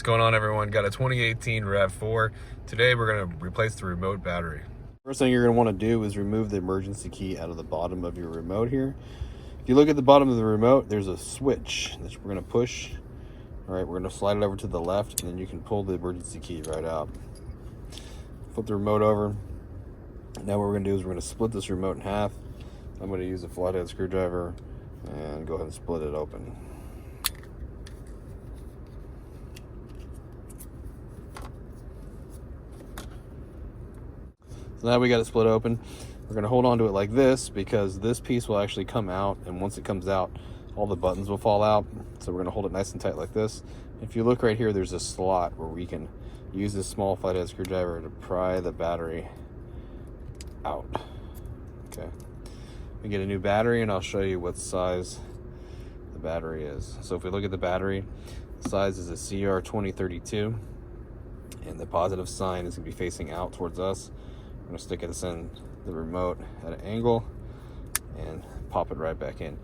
going on, everyone? Got a 2018 RAV4. Today we're going to replace the remote battery. First thing you're going to want to do is remove the emergency key out of the bottom of your remote here. If you look at the bottom of the remote, there's a switch that we're going to push. All right, we're going to slide it over to the left, and then you can pull the emergency key right out. Flip the remote over. Now what we're going to do is we're going to split this remote in half. I'm going to use a flathead screwdriver and go ahead and split it open. So now we got it split open. We're going to hold on to it like this because this piece will actually come out, and once it comes out, all the buttons will fall out. So we're going to hold it nice and tight like this. If you look right here, there's a slot where we can use this small flathead screwdriver to pry the battery out. Okay. We get a new battery, and I'll show you what size the battery is. So if we look at the battery, the size is a CR2032, and the positive sign is going to be facing out towards us. I'm going to stick this in the remote at an angle and pop it right back in.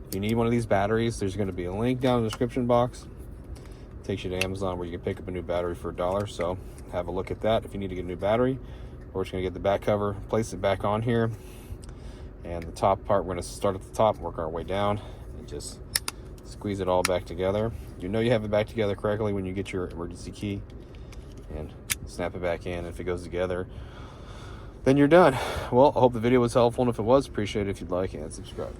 If you need one of these batteries, there's going to be a link down in the description box. It takes you to Amazon where you can pick up a new battery for $1. So have a look at that if you need to get a new battery. We're just going to get the back cover, place it back on here, and the top part, we're going to start at the top, work our way down, and just squeeze it all back together. You know you have it back together correctly when you get your emergency key, and snap it back in. If it goes together, then you're done. Well, I hope the video was helpful, and if it was, appreciate it if you'd like and subscribe.